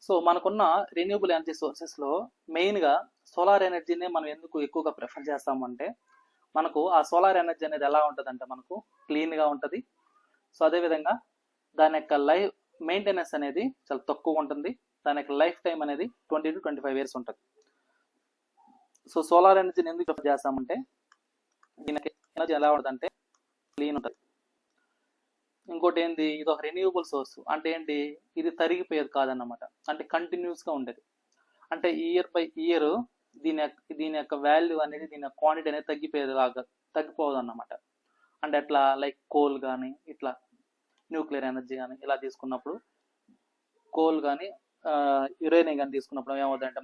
So మనకున్న renewable energy సోర్సెస్లో మెయిన్గా solar ఎనర్జీనే మనం ఎందుకు ఎక్కువగా ప్రిఫర్ చేస్తామంటే మనకు ఆ సోలార్ ఎనర్జీ అనేది ఎలా ఉంటుందంటే మనకు క్లీన్గా ఉంటుంది. సో అదేవిధంగా దాని యొక్క లైఫ్ మెయింటెనెన్స్ అనేది చాలా తక్కువ ఉంటుంది. దాని యొక్క లైఫ్ టైం అనేది 20 to 25 years ఉంటుంది. సో సోలార్ ఎనర్జీని ఎందుకు ప్రిఫర్ చేస్తామంటే దీనికి ఎనర్జీ ఎలా ఉంటుందంటే క్లీన్ ఉంటుంది. ఇంకోటి ఏంటి, ఇది ఒక రెన్యూవబుల్ సోర్స్ అంటే ఏంటి, ఇది తరిగిపోయేది కాదన్నమాట, అంటే కంటిన్యూస్గా ఉండేది. అంటే ఇయర్ బై ఇయర్ దీని యొక్క వాల్యూ అనేది, దీని యొక్క క్వాంటిటీ అనేది తగ్గిపోదు అన్నమాట. అంటే ఎట్లా, లైక్ కోల్ కానీ ఇట్లా న్యూక్లియర్ ఎనర్జీ కానీ ఇలా తీసుకున్నప్పుడు, కోల్ కానీ యురేనియం కానీ తీసుకున్నప్పుడు ఏమవుతుందంటే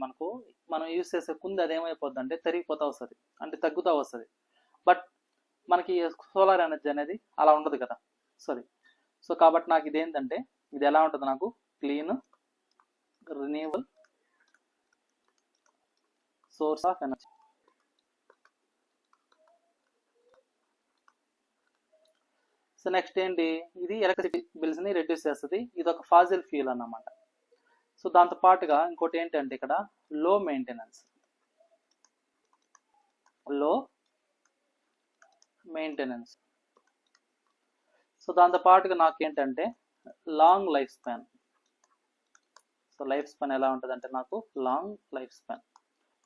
మనం యూజ్ చేసే కుంది అది ఏమైపోద్ది అంటే తరిగిపోతూ వస్తుంది, అంటే తగ్గుతూ వస్తుంది. బట్ మనకి సోలార్ ఎనర్జీ అనేది అలా ఉండదు కదా. సో కాబట్టి నాకు ఇదేంటంటే ఇది ఎలా ఉంటుంది, నాకు clean renewable source of energy. So next ఏంటి, ఇది ఎలక్ట్రిసిటీ బిల్స్ ని రెడ్యూస్ చేస్తుంది. ఇది ఒక ఫాజిల్ ఫ్యూల్ అన్నమాట. సో దాంతో పాటుగా ఇంకోటి ఏంటంటే ఇక్కడ లో మెయింటెనెన్స్. సో దాంతో పాటుగా నాకు ఏంటంటే long life span. So life span ఎలా ఉంటుంది అంటే నాకు లాంగ్ లైఫ్ స్పాన్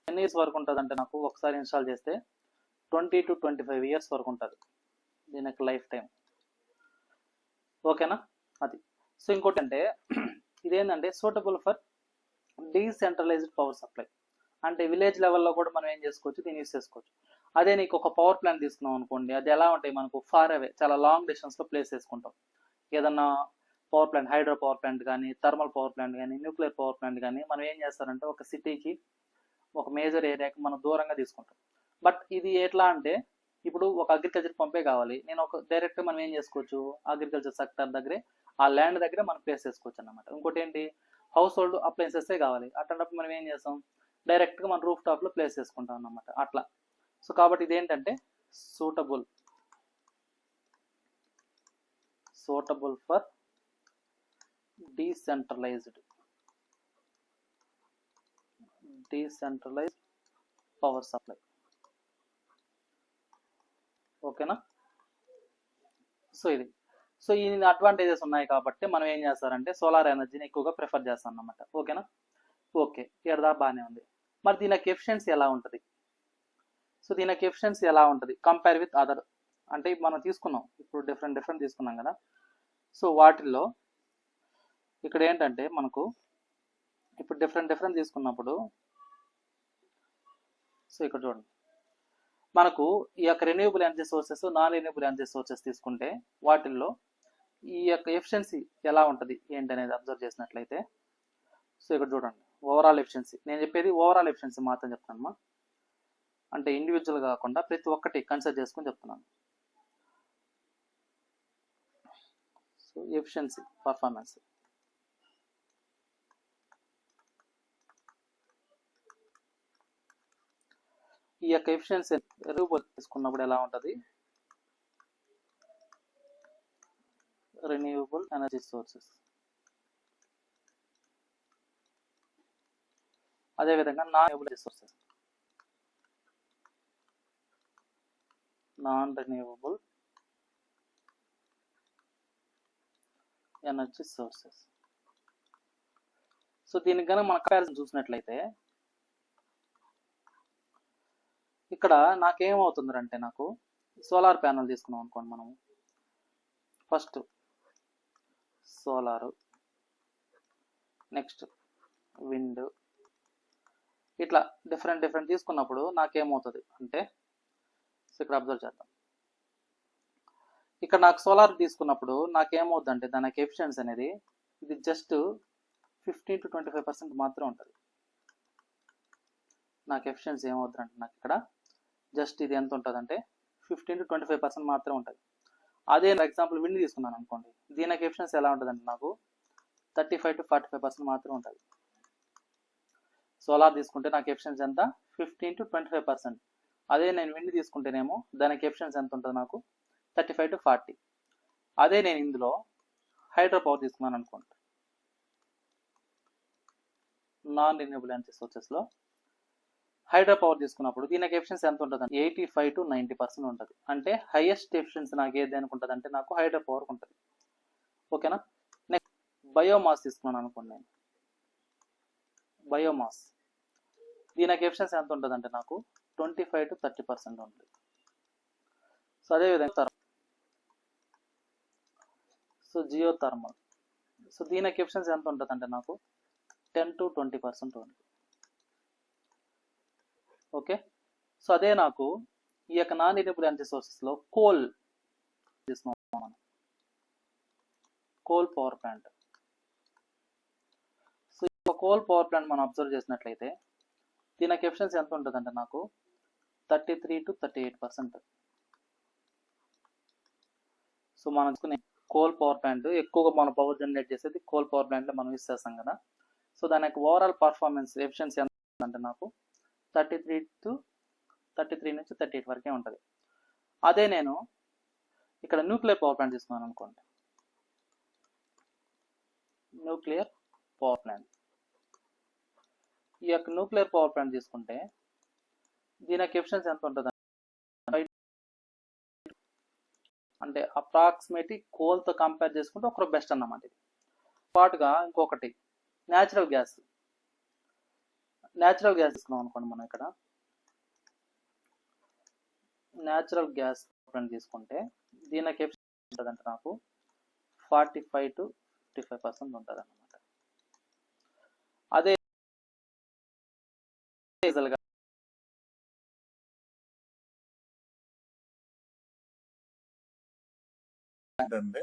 10 years వరకు ఉంటుంది. అంటే నాకు ఒకసారి ఇన్స్టాల్ చేస్తే 20 to 25 years వరకు ఉంటుంది దీని యొక్క లైఫ్ టైం. ఓకేనా, అది. సో ఇంకోటి అంటే ఇదేంటంటే suitable for decentralised power supply. అంటే విలేజ్ లెవెల్లో కూడా మనం ఏం చేసుకోవచ్చు, దీన్ని యూస్ చేసుకోవచ్చు. అదే నీకు ఒక పవర్ ప్లాంట్ తీసుకున్నాం అనుకోండి, అది ఎలా ఉంటాయి, మనకు ఫార్ అవే చాలా లాంగ్ డిస్టెన్స్లో ప్లేస్ చేసుకుంటాం. ఏదన్నా power plant, hydro power plant కానీ, థర్మల్ పవర్ ప్లాంట్ కానీ, న్యూక్లియర్ పవర్ ప్లాంట్ కానీ మనం ఏం చేస్తారంటే ఒక సిటీకి, ఒక మేజర్ ఏరియాకి మనం దూరంగా తీసుకుంటాం. బట్ ఇది ఎట్లా అంటే ఇప్పుడు ఒక అగ్రికల్చర్ పంపే కావాలి, నేను ఒక డైరెక్ట్ మనం ఏం చేసుకోవచ్చు, అగ్రికల్చర్ సెక్టర్ దగ్గరే ఆ ల్యాండ్ దగ్గరే మనం ప్లేస్ చేసుకోవచ్చు అన్నమాట. ఇంకోటి ఏంటి, హౌస్ హోల్డ్ అప్లయన్సెసే కావాలి, అట్లాంటప్పుడు మనం ఏం చేస్తాం, డైరెక్ట్గా మనం రూఫ్ టాప్లో ప్లేస్ చేసుకుంటాం అన్నమాట అట్లా. సో కాబట్టి ఇదేంటంటే suitable for decentralised power supply. ఓకేనా. సో ఈ అడ్వాంటేజెస్ ఉన్నాయి కాబట్టి మనం ఏం చేస్తారంటే సోలార్ ఎనర్జీని ఎక్కువగా ప్రిఫర్ చేస్తాం అన్నమాట. ఓకేనా. ఓకే, ఎడదా బాగానే ఉంది. మరి దీని యొక్క ఎఫిషియన్సీ ఎలా ఉంటుంది, సో దీని యొక్క ఎఫిషియన్సీ ఎలా ఉంటుంది కంపేర్ విత్ అదర్. అంటే మనం తీసుకున్నాం, ఇప్పుడు డిఫరెంట్ తీసుకున్నాం కదా. సో వాటిల్లో ఇక్కడ ఏంటంటే మనకు ఇప్పుడు డిఫరెంట్ తీసుకున్నప్పుడు, సో ఇక్కడ చూడండి, మనకు ఈ యొక్క renewable energy sources, non renewable energy sources తీసుకుంటే వాటిల్లో ఈ యొక్క ఎఫిషియన్సీ ఎలా ఉంటుంది ఏంటి అనేది అబ్జర్వ్ చేసినట్లయితే, సో ఇక్కడ చూడండి ఓవరాల్ ఎఫిషియన్సీ, నేను చెప్పేది ఓవరాల్ ఎఫిషియన్సీ మాత్రం చెప్తానమ్మా, అంటే ఇండివిజువల్ కాకుండా ప్రతి ఒక్కటి కన్సిడర్ చేసుకొని చెప్తున్నాను. సో ఎఫిషియన్సీ, పర్ఫార్మెన్స్, ఈ యొక్క ఎఫిషియన్సీ రెన్యూవబుల్ తీసుకున్నప్పుడు ఎలా ఉంటుంది, రెన్యూవబుల్ ఎనర్జీ సోర్సెస్, అదేవిధంగా non renewable sources, non renewable energy sources. So దీనికి కనుక మన కంపారిజన్ చూసినట్లయితే ఇక్కడ నాకేమవుతుంది అంటే, నాకు సోలార్ ప్యానల్ తీసుకున్నాం అనుకోండి, మనము ఫస్ట్ సోలారు, నెక్స్ట్ విండ్, ఇట్లా డిఫరెంట్ తీసుకున్నప్పుడు నాకేమవుతుంది అంటే, సో ఇక్కడ అబ్జర్వ్ చేద్దాం, ఇక్కడ నాకు సోలార్ తీసుకున్నప్పుడు నాకేమవుతుంది అంటే దానికి ఎఫిషియన్సీ అనేది ఇది జస్ట్ 15 to 25% మాత్రం ఉంటుంది. నాకు ఎఫిషియన్సీ ఏమవుతుంది అంటే నాకు ఇక్కడ జస్ట్ ఇది ఎంత ఉంటుంది అంటే 15 to 25% మాత్రం ఉంటుంది. అదే ఎగ్జాంపుల్ విండ్ తీసుకున్నాను అనుకోండి, దీనికి ఎఫిషియన్సీ ఎలా ఉంటుంది అంటే నాకు 35 to 45% మాత్రం ఉంటుంది. సోలార్ తీసుకుంటే నాకు ఎఫిషియన్సీ ఎంత, 15 to 25%. అదే నేను విండ్ తీసుకుంటేనేమో దానికి ఎఫిషియన్సీ ఎంత ఉంటుంది, నాకు 35 to 40. అదే నేను ఇందులో హైడ్రో పవర్ తీసుకున్నాను అనుకోండి, నాన్ రిన్యూబుల్ ఎనర్జీ సోర్సెస్లో హైడ్రో పవర్ తీసుకున్నప్పుడు దీనికి ఎఫిషియన్సీ ఎంత ఉంటుంది? 85 to 90% ఉంటుంది. అంటే హైయెస్ట్ ఎఫిషియన్సీ నాకు ఏది అనుకుంటుంది అంటే నాకు హైడ్రో పవర్ ఉంటుంది. ఓకేనా. నెక్స్ట్ బయోమాస్ తీసుకున్నాను అనుకోండి. నేను బయోమాస్ దీనికి ఎఫిషియన్సీ ఎంత ఉంటుంది అంటే నాకు 25 to 30% ఉంటుంది. సో అదేవిధంగా సో జియో థర్మల్, సో దీనికి ఎఫిషియన్సీ ఎంత ఉంటుంది అంటే నాకు 10 to 20% ఉంది. ఓకే. సో అదే నాకు ఈ యొక్క నాన్ రిన్యూబుల్ ఎనర్జీ సోర్సెస్లో కోల్ తీసుకున్నాం, కోల్ పవర్ ప్లాంట్. సో ఈ కోల్ పవర్ ప్లాంట్ మనం అబ్జర్వ్ చేసినట్లయితే దీనికి ఎఫిషియన్సీ ఎంత ఉంటుంది అంటే నాకు 33 to 38%. సో మనం తీసుకునే కోల్ పవర్ ప్లాంట్ ఎక్కువగా మన పవర్ జనరేట్ చేసేది కోల్ పవర్ ప్లాంట్లో మనం యూస్ చేస్తాం కదా. సో దాని యొక్క ఓవరాల్ పర్ఫార్మెన్స్ ఎఫిషియన్సీ ఎంత అంటే నాకు 33 నుంచి 38 వరకే ఉంటుంది. అదే నేను ఇక్కడ న్యూక్లియర్ పవర్ ప్లాంట్ తీసుకున్నాను అనుకోండి, న్యూక్లియర్ పవర్ ప్లాంట్, ఈ యొక్క న్యూక్లియర్ పవర్ ప్లాంట్ తీసుకుంటే దీనికి ఎఫిషియన్సీ ఎంత ఉంటుంది అంటే అప్రాక్సిమేట్లీ కోల్తో కంపేర్ చేసుకుంటే ఒక బెస్ట్ అన్నమాట. ఇది పాటుగా ఇంకొకటి న్యాచురల్ గ్యాస్ తీసుకున్నాం అనుకోండి. మనం ఇక్కడ న్యాచురల్ గ్యాస్ తీసుకుంటే దీనికి ఎఫిషియన్సీ ఉంటుందంటే నాకు 45 to 55% ఉంటుంది అన్నమాట. అదే డీజిల్ అంటే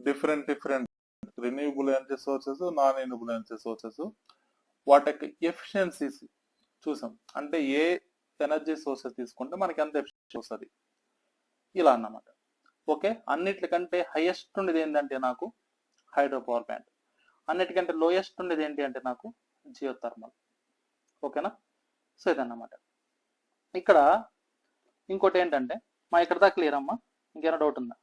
different renewable energy sources, non renewable energy sources వాటి యొక్క ఎఫిషియన్సీస్ చూసాం. అంటే ఏ ఎనర్జీ సోర్సెస్ తీసుకుంటే మనకి ఎంత ఎఫిషియన్సీ వస్తుంది ఇలా అన్నమాట. ఓకే. అన్నిటికంటే హైయెస్ట్ ఉండేది ఏంటంటే నాకు హైడ్రో పవర్ ప్లాంట్, అన్నిటికంటే లోయెస్ట్ ఉండేది ఏంటి అంటే నాకు జియో థర్మల్. ఓకేనా. సో ఇదన్నమాట. ఇక్కడ ఇంకోటి ఏంటంటే మా ఇక్కడ దాకా క్లియర్ అమ్మా, ఇంకేమైనా డౌట్ ఉందా?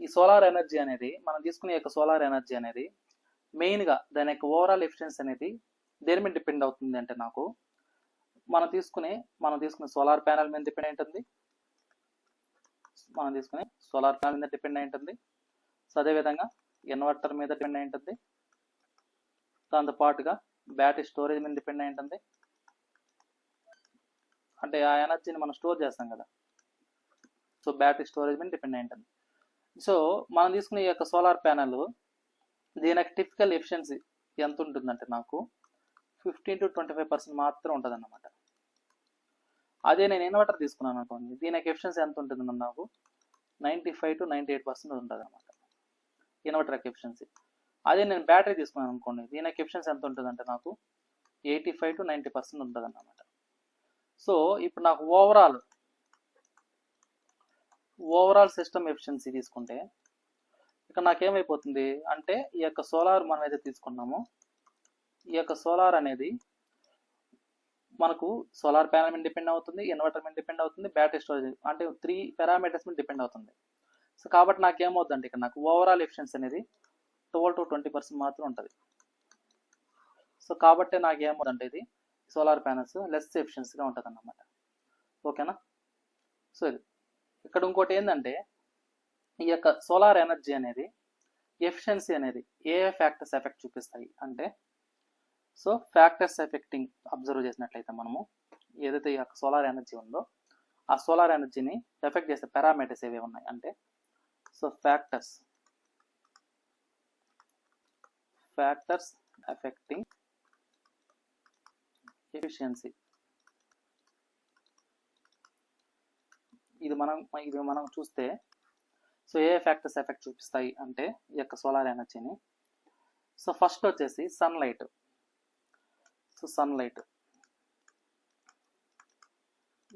ఈ సోలార్ ఎనర్జీ అనేది మనం తీసుకునే యొక్క సోలార్ ఎనర్జీ అనేది మెయిన్గా దాని యొక్క ఓవరాల్ ఎఫిషియన్సీ అనేది దేని మీద డిపెండ్ అవుతుంది అంటే నాకు మనం తీసుకునే సోలార్ ప్యానెల్ మీద డిపెండ్ అయి ఉంటుంది. సో అదేవిధంగా ఇన్వర్టర్ మీద డిపెండ్ అయి ఉంటుంది. దాంతో పాటుగా బ్యాటరీ స్టోరేజ్ మీద డిపెండ్ అయి ఉంటుంది. అంటే ఆ ఎనర్జీని మనం స్టోర్ చేస్తాం కదా, సో బ్యాటరీ స్టోరేజ్ మీద డిపెండ్ అయి ఉంటుంది. సో మనం తీసుకునే ఈ యొక్క సోలార్ ప్యానెల్ దీని యొక్క టిపికల్ ఎఫిషియన్సీ ఎంత ఉంటుందంటే నాకు 15 to 25% మాత్రం ఉంటుంది అన్నమాట. అదే నేను ఇన్వర్టర్ తీసుకున్నాను అనుకోండి, దీని యొక్క ఎఫిషియన్సీ ఎంత ఉంటుంది నాకు 95 to 98% ఉంటుంది అన్నమాట ఇన్వర్టర్ యొక్క ఎఫిషియన్సీ. అదే నేను బ్యాటరీ తీసుకున్నాను అనుకోండి, దీని యొక్క ఎఫిషియన్సీ ఎంత ఉంటుందంటే నాకు 85 to 90% ఉంటుంది అన్నమాట. సో ఇప్పుడు నాకు ఓవరాల్ సిస్టమ్ ఎఫిషియన్సీ తీసుకుంటే ఇక్కడ నాకేమైపోతుంది అంటే ఈ యొక్క సోలార్ మనం అయితే తీసుకున్నామో ఈ యొక్క సోలార్ అనేది మనకు సోలార్ ప్యానెల్ మీద డిపెండ్ అవుతుంది, ఇన్వర్టర్ మీద డిపెండ్ అవుతుంది, బ్యాటరీ స్టోరేజ్ అంటే 3 పారామీటర్స్ మీద డిపెండ్ అవుతుంది. సో కాబట్టి నాకేమవుతుంది అంటే ఇక్కడ నాకు ఓవరాల్ ఎఫిషియన్సీ అనేది 12 to 20% మాత్రం ఉంటుంది. సో కాబట్టి నాకేమవుతుందంటే ఇది సోలార్ ప్యానెల్స్ లెస్ ఎఫిషియన్సీగా ఉంటుంది అన్నమాట. ఓకేనా. సో ఇది ఇక్కడ ఇంకోటి ఏంటంటే ఈ యొక్క సోలార్ ఎనర్జీ అనేది ఎఫిషియన్సీ అనేది ఏ ఫ్యాక్టర్స్ ఎఫెక్ట్ చూపిస్తాయి అంటే సో ఫ్యాక్టర్స్ ఎఫెక్టింగ్ అబ్జర్వ్ చేసినట్లయితే మనము ఏదైతే ఈ యొక్క సోలార్ ఎనర్జీ ఉందో ఆ సోలార్ ఎనర్జీని ఎఫెక్ట్ చేసే పారామీటర్స్ ఏవి ఉన్నాయి అంటే సో ఫ్యాక్టర్స్ ఎఫెక్టింగ్ ఎఫిషియన్సీ. ఇది మనం చూస్తే సో ఏ ఫ్యాక్టర్స్ ఎఫెక్ట్ చూపిస్తాయి అంటే ఈ యొక్క సోలార్ ఎనర్జీని. సో ఫస్ట్ వచ్చేసి సన్లైట్. సో సన్లైట్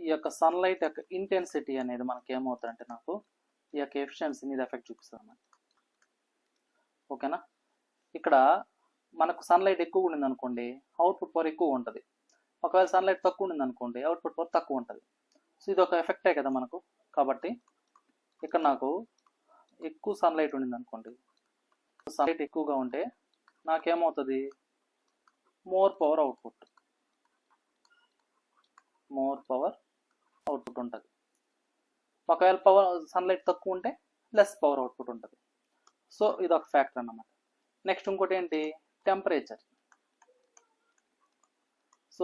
ఈ యొక్క సన్లైట్ యొక్క ఇంటెన్సిటీ అనేది మనకి ఏమవుతుందంటే నాకు ఈ యొక్క ఎఫిషియన్సీ మీద ఎఫెక్ట్ చూపిస్తుంది అన్నమాట. ఓకేనా. ఇక్కడ మనకు సన్లైట్ ఎక్కువ ఉండింది అనుకోండి, అవుట్పుట్ పవర్ ఎక్కువ ఉంటుంది. ఒకవేళ సన్లైట్ తక్కువ ఉండింది అనుకోండి, అవుట్పుట్ పవర్ తక్కువ ఉంటుంది. సో ఇది ఒక ఎఫెక్టే కదా మనకు. కాబట్టి ఇక్కడ నాకు ఎక్కువ సన్లైట్ ఉండింది అనుకోండి, సన్లైట్ ఎక్కువగా ఉంటే నాకేమవుతుంది, మోర్ పవర్ అవుట్పుట్ ఉంటుంది. ఒకవేళ పవర్ సన్లైట్ తక్కువ ఉంటే లెస్ పవర్ అవుట్పుట్ ఉంటుంది. సో ఇది ఒక ఫ్యాక్టర్ అన్నమాట. నెక్స్ట్ ఇంకోటి ఏంటి, టెంపరేచర్. సో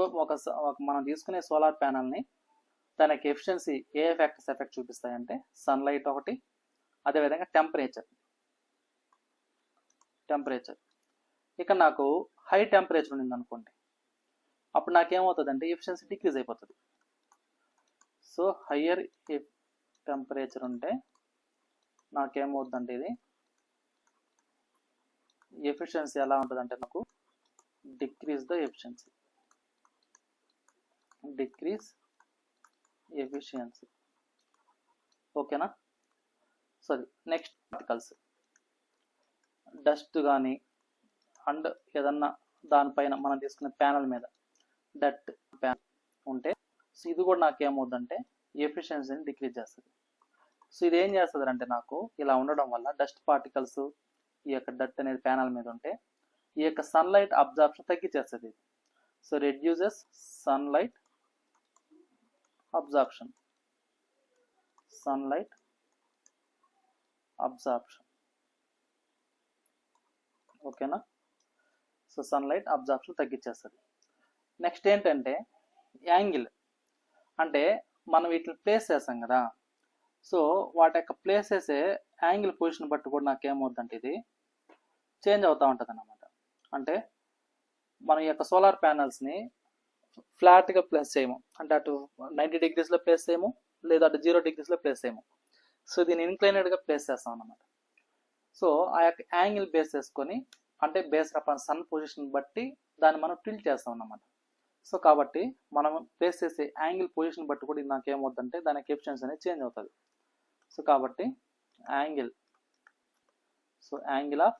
మనం తీసుకునే సోలార్ ప్యానల్ని దానికి ఎఫిషియన్సీ ఏ ఫ్యాక్టర్స్ ఎఫెక్ట్ చూపిస్తాయంటే సన్లైట్ ఒకటి, అదేవిధంగా టెంపరేచర్. ఇక్కడ నాకు హై టెంపరేచర్ ఉండింది అనుకోండి, అప్పుడు నాకేమవుతుంది అంటే ఎఫిషియన్సీ డిక్రీజ్ అయిపోతుంది. సో హయ్యర్ టెంపరేచర్ ఉంటే నాకేమవుతుందంటే ఇది ఎఫిషియన్సీ ఎలా ఉంటుందంటే నాకు డిక్రీజ్ ఎఫిషియన్సీ. ఓకేనా. సరే, నెక్స్ట్ పార్టికల్స్, డస్ట్ కానీ అండ్ ఏదన్నా దానిపైన మనం తీసుకునే ప్యానల్ మీద డట్ ఉంటే సో ఇది కూడా నాకేమవుతుందంటే ఎఫిషియన్సీని డిక్రీజ్ చేస్తుంది. సో ఇది ఏం చేస్తుంది అంటే నాకు ఇలా ఉండడం వల్ల డస్ట్ పార్టికల్స్ ఈ యొక్క డట్ అనేది ప్యానల్ మీద ఉంటే ఈ యొక్క సన్లైట్ అబ్జార్ప్షన్ తగ్గించేస్తుంది. So reduces sunlight absorption. ఓకేనా. సో సన్లైట్ అబ్జార్ప్షన్ తగ్గించేస్తుంది. నెక్స్ట్ ఏంటంటే యాంగిల్. అంటే మనం వీటిని ప్లేస్ చేస్తాం కదా, సో వాటి యొక్క ప్లేస్ చేసే యాంగిల్ పొజిషన్ బట్టి కూడా నాకేమవుతుందంటే ఇది చేంజ్ అవుతూ ఉంటుంది అన్నమాట. అంటే మనం ఈ యొక్క సోలార్ ప్యానల్స్ని ఫ్లాట్గా ప్లేస్ చేయము, అంటే అటు 90 degreesలో ప్లేస్ చేయము, లేదా అటు 0 degreesలో ప్లేస్ చేయము. సో దీన్ని ఇన్క్లైనెడ్గా ప్లేస్ చేస్తాం అన్నమాట. సో ఆ యొక్క యాంగిల్ బేస్ చేసుకొని, అంటే బేస్డ్ అపాన్ సన్ పొజిషన్ బట్టి దాన్ని మనం టిల్ట్ చేస్తాం అన్నమాట. సో కాబట్టి మనం ప్లేస్ చేసే యాంగిల్ పొజిషన్ బట్టి కూడా నాకు ఏమవుతుందంటే దానికి ఎఫిషియన్సీ అనేది చేంజ్ అవుతుంది. సో కాబట్టి యాంగిల్ ఆఫ్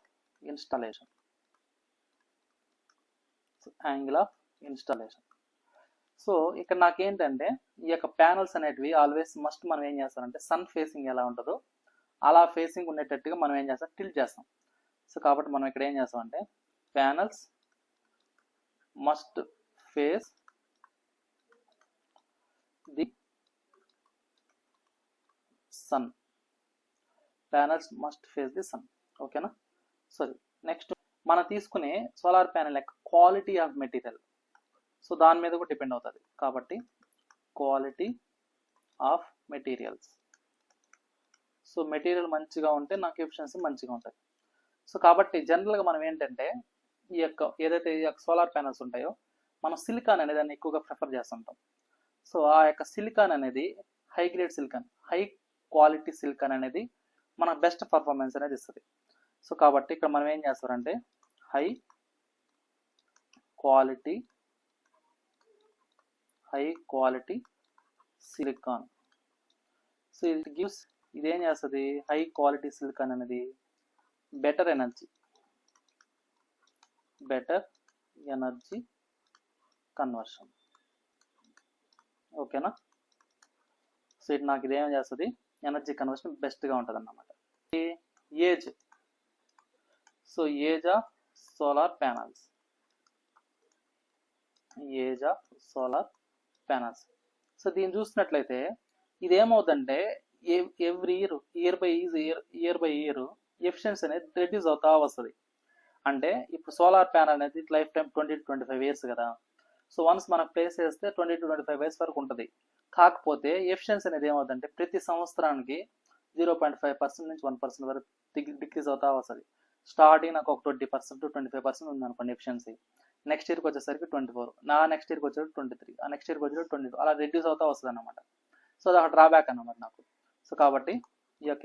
ఇన్స్టాలేషన్. సో ఇక్కడ నాకేంటంటే ఈ యొక్క ప్యానల్స్ అనేటివి ఆల్వేస్ మస్ట్ మనం ఏం చేస్తామంటే సన్ ఫేసింగ్ ఎలా ఉంటుందో అలా ఫేసింగ్ ఉండేటట్టుగా మనం ఏం చేస్తాం, టిల్ట్ చేస్తాం. సో కాబట్టి మనం ఇక్కడ ఏం చేస్తామంటే panels must face the sun. ఓకేనా. సరే, నెక్స్ట్ మనం తీసుకునే సోలార్ ప్యానెల్ యొక్క క్వాలిటీ ఆఫ్ మెటీరియల్, సో దాని మీద కూడా డిపెండ్ అవుతుంది. కాబట్టి quality of materials. So material మంచిగా ఉంటే నాకు ఎఫిషియన్సీ మంచిగా ఉంటుంది. సో కాబట్టి జనరల్గా మనం ఏంటంటే ఈ యొక్క ఏదైతే ఈ యొక్క సోలార్ ప్యానల్స్ ఉంటాయో మనం సిలికాన్ అనేది దాన్ని ఎక్కువగా ప్రిఫర్ చేస్తుంటాం. సో ఆ యొక్క సిలికాన్ అనేది హై క్వాలిటీ సిలికాన్ అనేది మన బెస్ట్ పర్ఫార్మెన్స్ అనేది ఇస్తుంది. సో కాబట్టి ఇక్కడ మనం ఏం చేస్తారంటే హై క్వాలిటీ సిలికాన్. సో ఇదేం చేస్తుంది, హై క్వాలిటీ సిలికాన్ అనేది బెటర్ ఎనర్జీ కన్వర్షన్. ఓకేనా. సో ఇది నాకు ఇదేం చేస్తుంది, ఎనర్జీ కన్వర్షన్ బెస్ట్గా ఉంటుంది అన్నమాట. Age. So age of solar panels. So దీన్ని చూసినట్లయితే ఇదేమవుతుందంటే every year by year efficiency అనేది రెడ్యూస్ అవుతా వస్తుంది. అంటే ఇప్పుడు సోలార్ ప్యానల్ అనేది లైఫ్ టైం 20 to 25 years కదా. సో వన్స్ మనం ప్లేస్ చేస్తే 20 to 25 years వరకు ఉంటుంది. కాకపోతే ఎఫిషియన్సీ అనేది ఏమవుతుందంటే ప్రతి సంవత్సరానికి 0.5% నుంచి 1% వరకు డిక్రీజ్ అవుతా వస్తుంది. స్టార్టింగ్ నాకు ఒక 20% to 25% ఉంది అనుకోండి ఎఫిషియన్సీ, నెక్స్ట్ ఇయర్కి వచ్చేసరికి 24, నెక్స్ట్ ఇయర్కి వచ్చేసరికి 23, నెక్స్ట్ ఇయర్కి వచ్చేసరికి 22, అలా రెడ్యూస్ అవుతా వస్తుంది అనమాట. సో అది ఒక డ్రాబ్యాక్ అన్నమాట నాకు. సో కాబట్టి ఈ యొక్క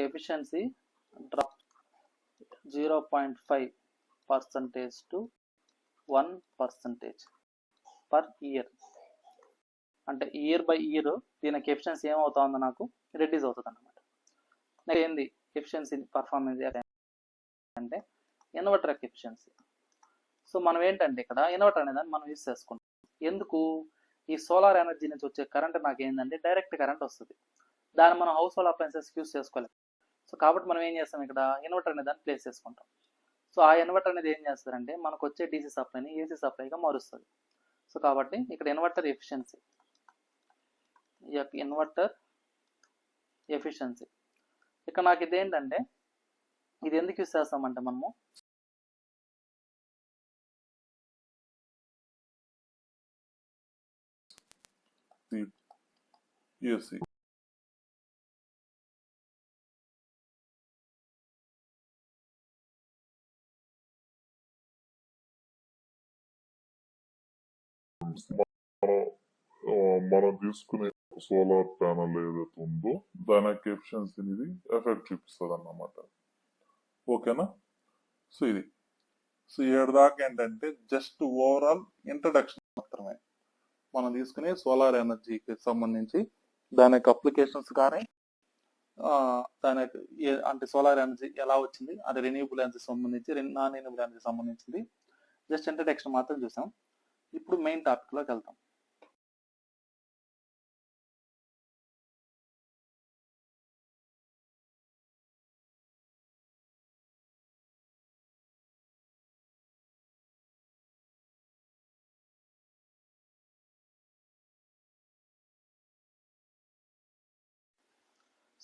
efficiency drop 0.5% to 1% per year. అంటే ఇయర్ బై ఇయర్ దీనికి ఎఫిషియన్సీ ఏమవుతుందో నాకు రెడ్యూస్ అవుతుంది అన్నమాట. నెక్స్ట్ ఏంది ఎఫిషియన్సీ పర్ఫార్మెన్స్ అంటే ఇన్వర్టర్ యొక్క ఎఫిషియన్సీ. సో మనం ఏంటంటే ఇక్కడ ఇన్వర్టర్ అనే దాన్ని మనం యూజ్ చేసుకుంటాం. ఎందుకు? ఈ సోలార్ ఎనర్జీ నుంచి వచ్చే కరెంట్ నాకు ఏంటంటే డైరెక్ట్ కరెంట్ వస్తుంది. దాన్ని మనం హౌస్ హోల్డ్ అప్లయన్సెస్ యూజ్ చేసుకోలేము. సో కాబట్టి మనం ఏం చేస్తాం, ఇక్కడ ఇన్వర్టర్ అనే దాన్ని ప్లేస్ చేసుకుంటాం. సో ఆ ఇన్వర్టర్ అనేది ఏం చేస్తారంటే మనకు వచ్చే డీసీ సప్లైని ఏసీ సప్లైగా మారుస్తుంది. సో కాబట్టి ఇక్కడ ఇన్వర్టర్ ఎఫిషియన్సీ, ఈ యొక్క ఇన్వర్టర్ ఎఫిషియన్సీ ఇక్కడ నాకు ఇదేంటంటే ఇది ఎందుకు యూజ్ చేస్తామంటే మనము ఏసీ మనం తీసుకునే సోలార్ ప్యానల్ ఏదైతే ఉందో దాని యొక్క ఎఫిషియన్సీ అనేది ఎఫెక్ట్ చూపిస్తుంది అన్నమాట. ఓకేనా? సో ఇది సో ఏడాదాకా ఏంటంటే జస్ట్ ఓవరాల్ ఇంట్రడక్షన్ మాత్రమే. మనం తీసుకునే సోలార్ ఎనర్జీకి సంబంధించి దాని యొక్క అప్లికేషన్స్ కానీ దాని యొక్క అంటే సోలార్ ఎనర్జీ ఎలా వచ్చింది, అది రెన్యూబుల్ ఎనర్జీ సంబంధించి నాన్ రెన్యూబుల్ ఎనర్జీ సంబంధించింది జస్ట్ ఇంట్రడక్షన్ మాత్రం చూసాం. ఇప్పుడు మెయిన్ టాపిక్ లోకి వెళ్తాం.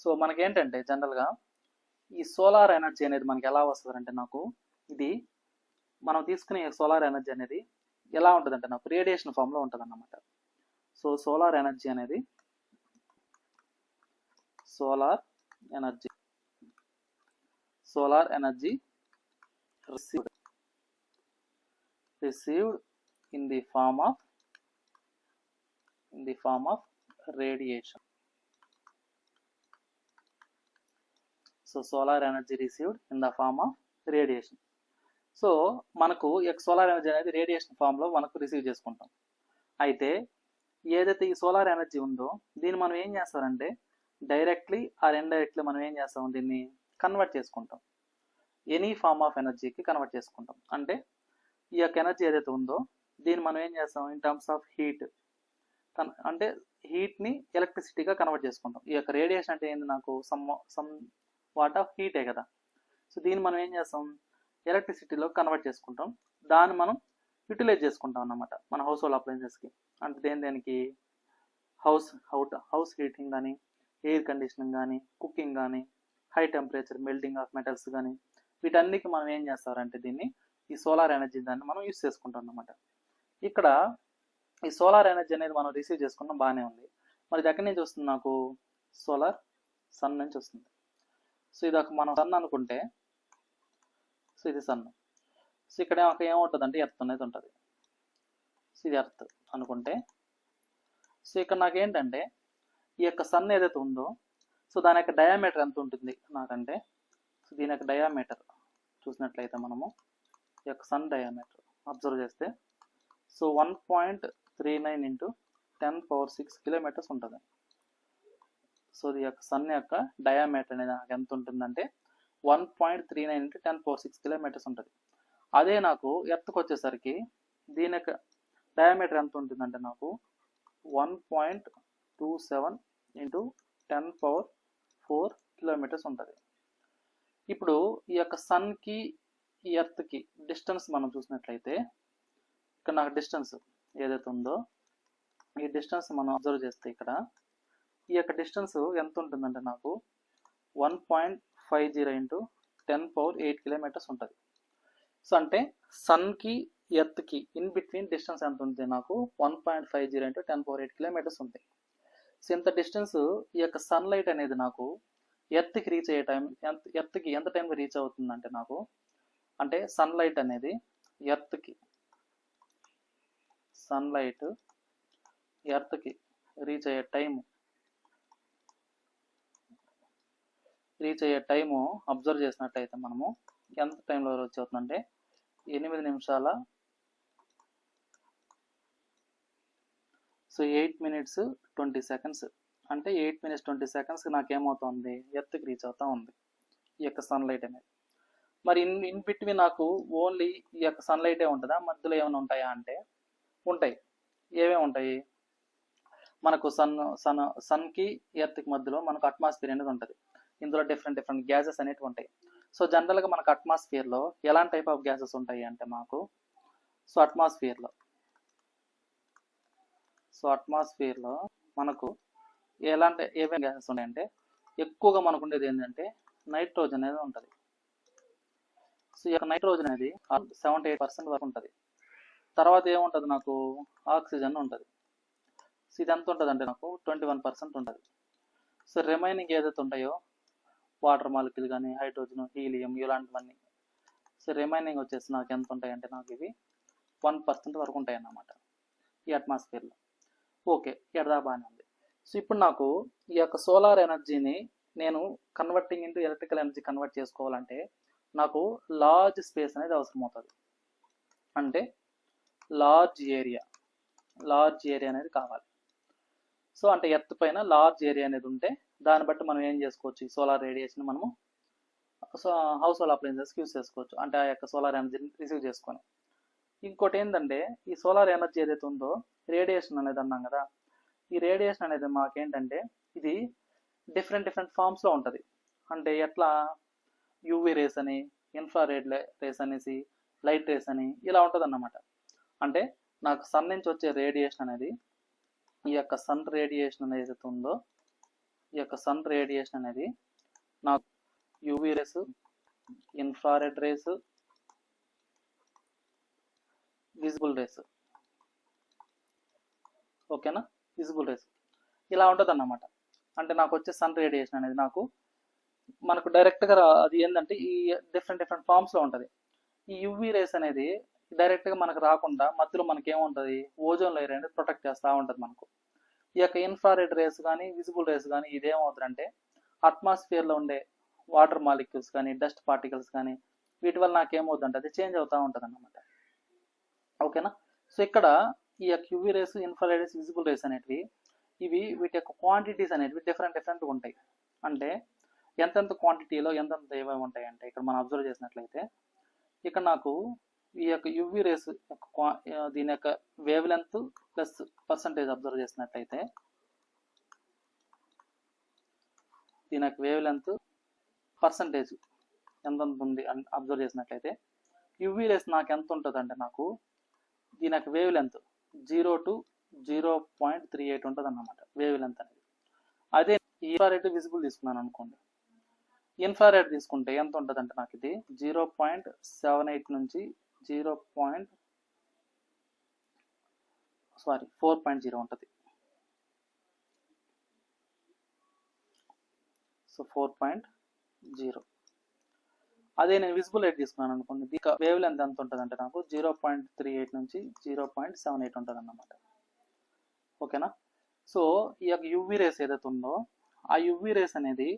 సో మనకేంటంటే జనరల్గా ఈ సోలార్ ఎనర్జీ అనేది మనకి ఎలా వస్తుందంటే నాకు ఇది మనం తీసుకునే సోలార్ ఎనర్జీ అనేది ఎలా ఉంటుందంటే నాకు రేడియేషన్ ఫామ్లో ఉంటుంది అన్నమాట. So solar energy received in the form of radiation. So solar energy received in the form of radiation. So మనకు సోలార్ ఎనర్జీ అనేది రేడియేషన్ ఫామ్లో మనకు రిసీవ్ చేసుకుంటాం. అయితే ఏదైతే ఈ సోలార్ ఎనర్జీ ఉందో దీన్ని మనం ఏం చేస్తారంటే డైరెక్ట్లీ ఆర్ ఇండైరెక్ట్లీ మనం ఏం చేస్తాం, దీన్ని కన్వర్ట్ చేసుకుంటాం, ఎనీ ఫార్మ్ ఆఫ్ ఎనర్జీకి కన్వర్ట్ చేసుకుంటాం. అంటే ఈ యొక్క ఎనర్జీ ఏదైతే ఉందో దీన్ని మనం ఏం చేస్తాం ఇన్ టర్మ్స్ ఆఫ్ హీట్, అంటే హీట్ని ఎలక్ట్రిసిటీగా కన్వర్ట్ చేసుకుంటాం. ఈ యొక్క రేడియేషన్ అంటే ఏంది, నాకు సమ్ వాట్ ఆఫ్ హీటే కదా. సో దీన్ని మనం ఏం చేస్తాం ఎలక్ట్రిసిటీలో కన్వర్ట్ చేసుకుంటాం. దాన్ని మనం యూటిలైజ్ చేసుకుంటాం అన్నమాట మన హౌస్ హోల్డ్ అప్లయన్సెస్కి. అంటే దేనికి హౌస్ హీటింగ్ కానీ, ఎయిర్ కండిషనింగ్ కానీ, కుకింగ్ కానీ, high temperature melting of metals కానీ, వీటన్నికి మనం ఏం చేస్తారంటే దీన్ని ఈ సోలార్ ఎనర్జీ దాన్ని మనం యూస్ చేసుకుంటాం అన్నమాట. ఇక్కడ ఈ సోలార్ ఎనర్జీ అనేది మనం రిసీవ్ చేసుకున్నాం, బాగానే ఉంది. మరి ఇది ఎక్కడి నుంచి వస్తుంది, నాకు సన్ నుంచి వస్తుంది. సో ఇది మనం సన్ అనుకుంటే, సో ఇది సన్. సో ఇక్కడ ఏముంటుంది అంటే ఎర్త్ అనేది ఉంటుంది. సో ఇది ఎర్త్ అనుకుంటే, సో ఇక్కడ నాకేంటంటే ఈ యొక్క సన్ ఏదైతే ఉందో సో దాని యొక్క డయామీటర్ ఎంత ఉంటుంది నాకంటే, సో దీని యొక్క డయామీటర్ చూసినట్లయితే మనము ఈ యొక్క సన్ డయామీటర్ అబ్జర్వ్ చేస్తే సో 1.39 × 10⁶ కిలోమీటర్స్ ఉంటుంది. సో ఈ యొక్క సన్ యొక్క డయామీటర్ అనేది నాకు ఎంత ఉంటుందంటే 1.39 × 10⁶ కిలోమీటర్స్ ఉంటుంది. అదే నాకు ఎర్త్కి వచ్చేసరికి దీని యొక్క డయామీటర్ ఎంత ఉంటుందంటే నాకు 1.27 × 10⁴ కిలోమీటర్స్ ఉంటుంది. ఇప్పుడు ఈ యొక్క సన్కి ఈ ఎర్త్కి డిస్టెన్స్ మనం చూసినట్లయితే ఇక్కడ నాకు డిస్టెన్స్ ఏదైతే ఉందో ఈ డిస్టెన్స్ మనం అబ్జర్వ్ చేస్తే ఇక్కడ ఈ యొక్క డిస్టెన్స్ ఎంత ఉంటుందంటే నాకు 1.50 × 10⁸ కిలోమీటర్స్ ఉంటుంది. సో అంటే సన్కి ఎర్త్కి ఇన్ బిట్వీన్ డిస్టెన్స్ ఎంత ఉంటుంది, నాకు 1.50 × 10⁸ కిలోమీటర్స్ ఉంటుంది. సో ఇంత డిస్టెన్స్ ఈ యొక్క సన్లైట్ అనేది నాకు ఎర్త్కి రీచ్ అయ్యే టైం ఎర్త్కి ఎంత టైంకి రీచ్ అవుతుందంటే నాకు అంటే సన్లైట్ అనేది ఎర్త్కి రీచ్ అయ్యే టైము అబ్జర్వ్ చేసినట్టయితే మనము ఎంత టైంలో రీచ్ అవుతుందంటే 8 నిమిషాల 8 minutes 20 seconds. అంటే 8 minutes 20 seconds నాకేమవుతుంది ఎర్త్కి రీచ్ అవుతా ఉంది ఈ యొక్క సన్లైట్ అనేది. మరి ఇన్ బిట్వీన్ నాకు ఓన్లీ ఈ యొక్క సన్లైటే ఉంటుందా, మధ్యలో ఏమైనా ఉంటాయా అంటే ఉంటాయి. ఏమేమి ఉంటాయి? మనకు సన్కి ఎర్త్కి మధ్యలో మనకు అట్మాస్ఫియర్ అనేది ఉంటుంది. ఇందులో డిఫరెంట్ గ్యాసెస్ అనేవి ఉంటాయి. సో జనరల్గా మనకు అట్మాస్ఫియర్లో ఎలాంటి టైప్ ఆఫ్ గ్యాసెస్ ఉంటాయి అంటే మాకు అట్మాస్ఫియర్లో మనకు ఏమేమి గ్యాసెస్ ఉన్నాయంటే ఎక్కువగా మనకు ఉండేది ఏంటంటే నైట్రోజన్ అనేది ఉంటుంది. సో ఈ యొక్క నైట్రోజన్ అనేది 78% వరకు ఉంటుంది. తర్వాత ఏముంటుంది నాకు ఆక్సిజన్ ఉంటుంది. సో ఇది ఎంత ఉంటుంది అంటే నాకు 21% ఉంటుంది. సో రిమైనింగ్ ఏదైతే ఉంటాయో వాటర్ మాలిక్యూల్ కానీ హైడ్రోజన్ హీలియం ఇలాంటివన్నీ, సో రిమైనింగ్ వచ్చేసి నాకు ఎంత ఉంటాయి అంటే నాకు ఇవి 1% వరకు ఉంటాయి అన్నమాట ఈ అట్మాస్ఫియర్లో. ఓకే, ఎడదా బాగానే ఉంది. సో ఇప్పుడు నాకు ఈ యొక్క సోలార్ ఎనర్జీని నేను converting into electrical energy convert చేసుకోవాలంటే నాకు లార్జ్ స్పేస్ అనేది అవసరం అవుతుంది. అంటే లార్జ్ ఏరియా అనేది కావాలి. సో అంటే ఎర్త్ పైన లార్జ్ ఏరియా అనేది ఉంటే దాన్ని బట్టి మనం ఏం చేసుకోవచ్చు, ఈ సోలార్ రేడియేషన్ మనము హౌస్ హోల్డ్ అప్లయన్సెస్కి యూస్ చేసుకోవచ్చు. అంటే ఆ యొక్క సోలార్ ఎనర్జీని రిసీవ్ చేసుకొని. ఇంకోటి ఏంటంటే ఈ సోలార్ ఎనర్జీ ఏదైతే ఉందో రేడియేషన్ అనేది అన్నాం కదా, ఈ రేడియేషన్ అనేది మాకేంటంటే ఇది డిఫరెంట్ ఫామ్స్లో ఉంటుంది. అంటే ఎట్లా యూవీ రేస్ అని, ఇన్ఫ్రారెడ్ రేస్ అనేసి, లైట్ రేస్ అని ఇలా ఉంటుంది అన్నమాట. అంటే నాకు సన్ నుంచి వచ్చే రేడియేషన్ అనేది ఈ యొక్క సన్ రేడియేషన్ అనేది ఏదైతే ఉందో ఈ యొక్క సన్ రేడియేషన్ అనేది నాకు UV rays, infrared rays, visible rays, ఓకేనా, విజిబుల్ రేస్ ఇలా ఉంటుంది అన్నమాట. అంటే నాకు వచ్చే సన్ రేడియేషన్ అనేది మనకు డైరెక్ట్గా అది ఏంటంటే ఈ డిఫరెంట్ ఫామ్స్లో ఉంటుంది. ఈ యూవీ రేస్ అనేది డైరెక్ట్గా మనకు రాకుండా మధ్యలో మనకి ఏముంటుంది, ఓజోన్ లేయర్ అనేది ప్రొటెక్ట్ చేస్తూ ఉంటుంది మనకు. ఈ యొక్క ఇన్ఫ్రారెడ్ రేస్ కానీ విజిబుల్ రేస్ కానీ ఇదేమవుతుందంటే అట్మాస్ఫియర్లో ఉండే వాటర్ మాలిక్యూల్స్ కానీ డస్ట్ పార్టికల్స్ కానీ వీటి వల్ల నాకేమవుతుందంటే అది చేంజ్ అవుతూ ఉంటుంది అన్నమాట. ఓకేనా. సో ఇక్కడ ఈ యొక్క UV rays, infrared rays, visible rays అనేటివి వీటి యొక్క క్వాంటిటీస్ అనేవి డిఫరెంట్గా ఉంటాయి. అంటే ఎంతెంత క్వాంటిటీలో ఎంతెంత ఏమేమి ఉంటాయి అంటే ఇక్కడ మనం అబ్జర్వ్ చేసినట్లయితే ఇక్కడ నాకు ఈ యొక్క యూవీ రేస్ దీని యొక్క wave length plus percentage observe చేసినట్లయితే దీని యొక్క వేవ్ లెంత్ పర్సంటేజ్ ఎంత ఉంది అని అబ్జర్వ్ చేసినట్లయితే యూవీ రేస్ నాకు ఎంత ఉంటుంది అంటే నాకు దీని యొక్క వేవ్ లెంత్ 0 to 0.38 ఉంటుంది అన్నమాట వేవ్ లెంత్ అనేది. అదే ఇన్ఫ్రారెడ్ విజిబుల్ తీసుకున్నాను అనుకోండి, ఇన్ఫ్రారెడ్ తీసుకుంటే ఎంత ఉంటుంది అంటే నాకు ఇది 0.78 నుంచి 4.0 ఉంటుంది. సో 4.0. అదే నేను విజిబుల్ లైట్ తీసుకున్నాను అనుకోండి, దీని వేవ్ లెంత్ ఎంత ఉంటుంది అంటే నాకు 0.38 నుంచి 0.78 ఉంటుంది అన్నమాట. ఓకేనా. సో ఈ యొక్క యూవీ రేస్ ఏదైతే ఉందో ఆ యూవీ రేస్ అనేది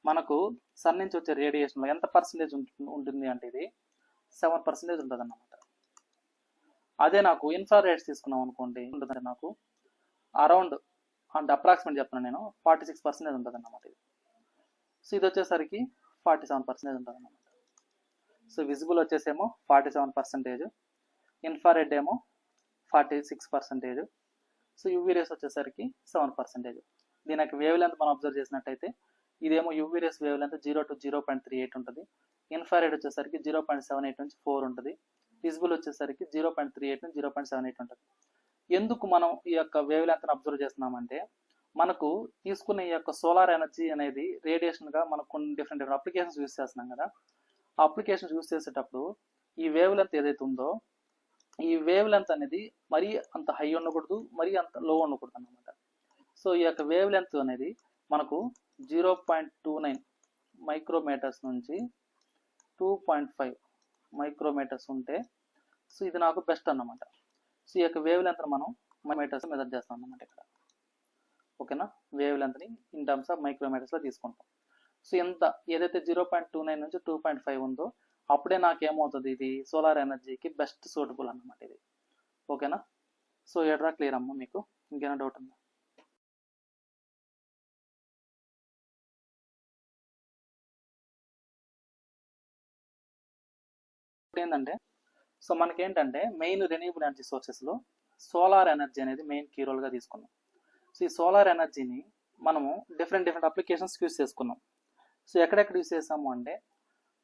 మనకు సన్ నుంచి వచ్చే రేడియేషన్లో ఎంత పర్సంటేజ్ ఉంటుంది అంటే ఇది 7% ఉంటుంది అన్నమాట. అదే నాకు ఇన్ఫ్రారెడ్స్ తీసుకున్నాం అనుకోండి ఉంటుందంటే నాకు అరౌండ్ అంటే అప్రాక్సిమేట్ చెప్తున్నాను నేను 46% ఉంటుంది అన్నమాట ఇది. సో ఇది వచ్చేసరికి 47% ఉంటుంది అన్నమాట. సో విజిబుల్ వచ్చేసేమో 47%, ఇన్ఫ్రారెడ్ ఏమో 46%, సో యూవీ రేస్ వచ్చేసరికి 7%. దీని యొక్క వేవ్ లెంత్ మనం అబ్జర్వ్ చేసినట్టయితే ఇదేమో UV rays wave length 0 to 0.38 ఉంటుంది, ఇన్ఫ్రారెడ్ వచ్చేసరికి 0.78 నుంచి 4 ఉంటుంది, విజిబుల్ వచ్చేసరికి 0.38 నుంచి 0.78 ఉంటుంది. ఎందుకు మనం ఈ యొక్క వేవ్ లెంత్ని అబ్జర్వ్ చేస్తున్నామంటే మనకు తీసుకునే ఈ యొక్క సోలార్ ఎనర్జీ అనేది రేడియేషన్గా మనకు కొన్ని డిఫరెంట్ అప్లికేషన్స్ యూస్ చేస్తున్నాం కదా. ఆ అప్లికేషన్స్ యూస్ చేసేటప్పుడు ఈ వేవ్ లెంత్ ఏదైతే ఉందో ఈ వేవ్ లెంత్ అనేది మరీ అంత హై ఉండకూడదు, మరీ అంత లో ఉండకూడదు అన్నమాట. సో ఈ యొక్క వేవ్ లెంత్ అనేది మనకు 0.29 మైక్రోమీటర్స్ నుంచి 2.5 మైక్రోమీటర్స్ ఉంటే సో ఇది నాకు బెస్ట్ అన్నమాట. సో ఈ యొక్క వేవ్ లెంత్ మనం మైక్రోమీటర్స్ మెజర్ చేస్తాం అన్నమాట ఇక్కడ. ఓకేనా, వేవ్ లెంత్ని ఇన్ టర్మ్స్ ఆఫ్ మైక్రోమీటర్స్లో తీసుకుంటాం. సో ఎంత ఏదైతే 0.29 నుంచి 2.5 ఉందో అప్పుడే నాకేమవుతుంది, ఇది సోలార్ ఎనర్జీకి బెస్ట్ సూటబుల్ అన్నమాట ఇది. ఓకేనా. సో ఎట్లా క్లియర్ అమ్మా మీకు? ఇంకేమైనా డౌట్ ఉందా? ఏంటంటే సో మనకేంటంటే మెయిన్ రెన్యూబుల్ ఎనర్జీ సోర్సెస్లో సోలార్ ఎనర్జీ అనేది మెయిన్ కీ రోల్గా తీసుకున్నాం. సో ఈ సోలార్ ఎనర్జీని మనము డిఫరెంట్ అప్లికేషన్స్ యూస్ చేసుకున్నాం. సో ఎక్కడెక్కడ యూస్ చేసాము అంటే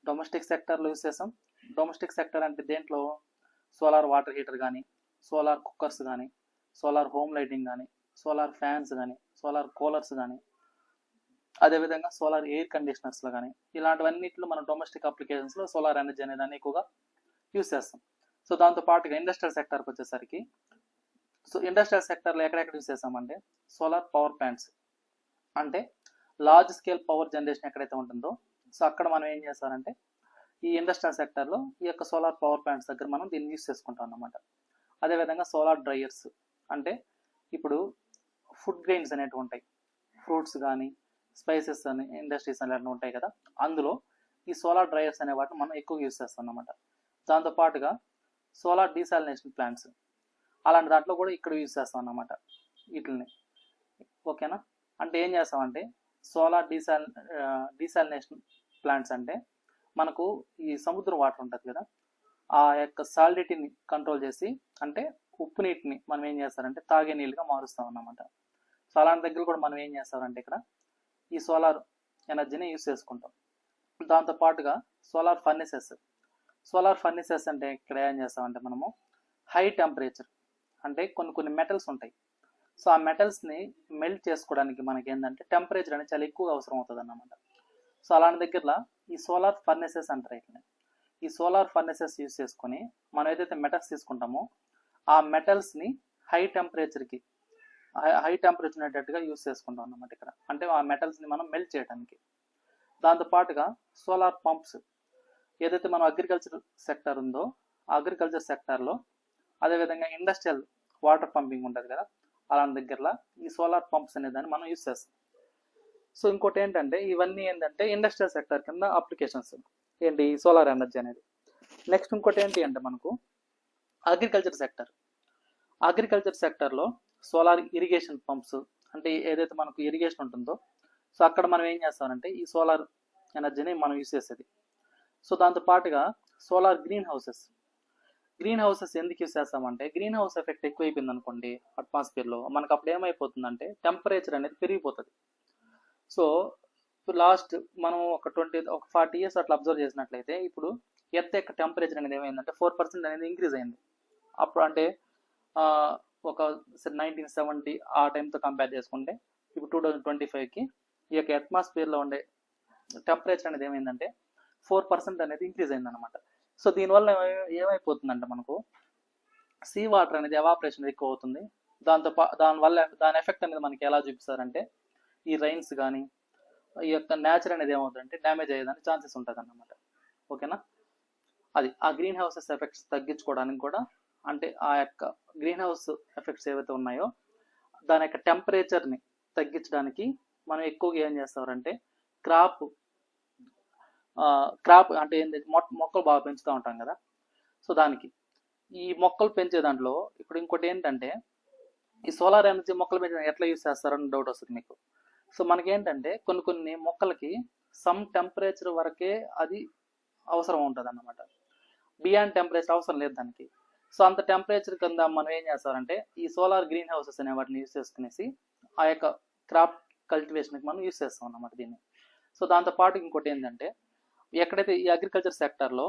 డొమెస్టిక్ సెక్టర్లో యూస్ చేసాం. డొమెస్టిక్ సెక్టర్ అంటే దేంట్లో సోలార్ వాటర్ హీటర్ కానీ, సోలార్ కుక్కర్స్ కానీ, సోలార్ హోమ్ లైటింగ్ కానీ, సోలార్ ఫ్యాన్స్ కానీ, సోలార్ కూలర్స్ కానీ, అదేవిధంగా సోలార్ ఎయిర్ కండిషనర్స్లో కానీ ఇలాంటివన్నింటిలో మనం డొమెస్టిక్ అప్లికేషన్స్లో సోలార్ ఎనర్జీ అనే దాన్ని ఎక్కువగా యూస్ చేస్తాం. సో దాంతో పాటుగా ఇండస్ట్రియల్ సెక్టర్కి వచ్చేసరికి సో ఇండస్ట్రియల్ సెక్టర్లో ఎక్కడెక్కడ యూస్ చేస్తామంటే సోలార్ పవర్ ప్లాంట్స్ అంటే లార్జ్ స్కేల్ పవర్ జనరేషన్ ఎక్కడైతే ఉంటుందో సో అక్కడ మనం ఏం చేస్తారంటే ఈ ఇండస్ట్రియల్ సెక్టర్లో ఈ యొక్క సోలార్ పవర్ ప్లాంట్స్ దగ్గర మనం దీన్ని యూస్ చేసుకుంటాం అన్నమాట. అదేవిధంగా సోలార్ డ్రైయర్స్ అంటే ఇప్పుడు ఫుడ్ గ్రెయిన్స్ అనేవి ఉంటాయి, ఫ్రూట్స్ కానీ స్పైసెస్ అని ఇండస్ట్రీస్ అనేవి ఉంటాయి కదా, అందులో ఈ సోలార్ డ్రైయర్స్ అనే వాటిని మనం ఎక్కువ యూస్ చేస్తాం అన్నమాట. దాంతోపాటుగా సోలార్ డీసాలినేషన్ ప్లాంట్స్ అలాంటి దాంట్లో కూడా ఇక్కడ యూస్ చేస్తాం అన్నమాట వీటిని. ఓకేనా, అంటే ఏం చేస్తామంటే సోలార్ డీసాలినేషన్ ప్లాంట్స్ అంటే మనకు ఈ సముద్రం వాటర్ ఉంటుంది కదా, ఆ యొక్క సాలిడిటీని కంట్రోల్ చేసి అంటే ఉప్పు నీటిని మనం ఏం చేస్తారంటే తాగే నీళ్ళుగా మారుస్తాం అన్నమాట. సో అలాంటి దగ్గర కూడా మనం ఏం చేస్తామంటే ఇక్కడ ఈ సోలార్ ఎనర్జీని యూస్ చేసుకుంటాం. దాంతోపాటుగా సోలార్ ఫర్నిసెస్ అంటే ఇక్కడ ఏం చేస్తామంటే మనము హై టెంపరేచర్ అంటే కొన్ని మెటల్స్ ఉంటాయి. సో ఆ మెటల్స్ని మెల్ట్ చేసుకోవడానికి మనకి ఏంటంటే టెంపరేచర్ అనేది చాలా ఎక్కువగా అవసరం అవుతుంది అన్నమాట. సో అలాంటి దగ్గరలో ఈ సోలార్ ఫర్నిసెస్ అంటారు. ఇట్లా ఈ సోలార్ ఫర్నిసెస్ యూస్ చేసుకొని మనం ఏదైతే మెటల్స్ తీసుకుంటామో ఆ మెటల్స్ని హై టెంపరేచర్ ఉండేటట్టుగా యూస్ చేసుకుంటాం అన్నమాట ఇక్కడ, అంటే ఆ మెటల్స్ని మనం మెల్ట్ చేయడానికి. దాంతోపాటుగా సోలార్ పంప్స్ ఏదైతే మనం అగ్రికల్చర్ సెక్టర్ ఉందో ఆ అగ్రికల్చర్ సెక్టార్లో అదేవిధంగా ఇండస్ట్రియల్ వాటర్ పంపింగ్ ఉంటుంది కదా అలాంటి దగ్గరలో ఈ సోలార్ పంప్స్ అనే దాన్ని మనం యూస్ చేస్తాం. సో ఇంకోటి ఏంటంటే ఇవన్నీ ఏంటంటే ఇండస్ట్రియల్ సెక్టర్ కింద అప్లికేషన్స్ ఏంటి సోలార్ ఎనర్జీ అనేది. నెక్స్ట్ ఇంకోటి ఏంటి అంటే మనకు అగ్రికల్చర్ సెక్టర్లో సోలార్ ఇరిగేషన్ పంప్స్ అంటే ఏదైతే మనకు ఇరిగేషన్ ఉంటుందో సో అక్కడ మనం ఏం చేస్తామంటే ఈ సోలార్ ఎనర్జీని మనం యూస్ చేసేది. సో దాంతో పాటుగా సోలార్ గ్రీన్ హౌసెస్ ఎందుకు యూస్ చేస్తామంటే గ్రీన్ హౌస్ ఎఫెక్ట్ ఎక్కువైపోయింది అనుకోండి అట్మాస్ఫియర్లో, మనకు అప్పుడు ఏమైపోతుందంటే టెంపరేచర్ అనేది పెరిగిపోతుంది. సో లాస్ట్ మనం ఒక 40 years అట్లా అబ్జర్వ్ చేసినట్లయితే ఇప్పుడు ఎర్త్ యొక్క టెంపరేచర్ అనేది ఏమైందంటే 4% అనేది ఇంక్రీజ్ అయింది. అప్పుడు అంటే ఒక 1970 ఆ టైంతో కంపేర్ చేసుకుంటే ఇప్పుడు 2025కి ఈ యొక్క అట్మాస్ఫియర్లో ఉండే టెంపరేచర్ అనేది ఏమైందంటే 4% అనేది ఇంక్రీజ్ అయింది అనమాట. సో దీనివల్ల ఏమైపోతుందంటే మనకు సీ వాటర్ అనేది ఎవాపరేషన్ ఎక్కువ అవుతుంది. దాని ఎఫెక్ట్ అనేది మనకి ఎలా చూపిస్తారంటే ఈ రైన్స్ కానీ ఈ యొక్క నేచర్ అనేది ఏమవుతుందంటే డ్యామేజ్ అయ్యేదానికి ఛాన్సెస్ ఉంటుంది అన్నమాట. ఓకేనా, అది ఆ గ్రీన్ హౌసెస్ ఎఫెక్ట్స్ తగ్గించుకోవడానికి కూడా అంటే ఆ యొక్క గ్రీన్ హౌస్ ఎఫెక్ట్స్ ఏవైతే ఉన్నాయో దాని యొక్క టెంపరేచర్ని తగ్గించడానికి మనం ఎక్కువగా ఏం చేస్తారంటే క్రాప్ అంటే ఏంటి మొక్కలు బాగా పెంచుతూ ఉంటాం కదా, సో దానికి ఈ మొక్కలు పెంచే దాంట్లో ఇప్పుడు ఇంకోటి ఏంటంటే ఈ సోలార్ ఎనర్జీ మొక్కలు పెంచే ఎట్లా యూస్ చేస్తారని డౌట్ వస్తుంది మీకు. సో మనకేంటంటే కొన్ని మొక్కలకి సమ్ టెంపరేచర్ వరకే అది అవసరం ఉంటుంది అన్నమాట, బియాండ్ టెంపరేచర్ అవసరం లేదు దానికి. సో అంత టెంపరేచర్ కింద మనం ఏం చేస్తారంటే ఈ సోలార్ గ్రీన్ హౌసెస్ అనే వాటిని యూస్ చేసుకునేసి ఆ యొక్క క్రాప్ కల్టివేషన్కి మనం యూస్ చేస్తాం అన్నమాట దీన్ని. సో దాంతోపాటు ఇంకోటి ఏంటంటే ఎక్కడైతే ఈ అగ్రికల్చర్ సెక్టర్లో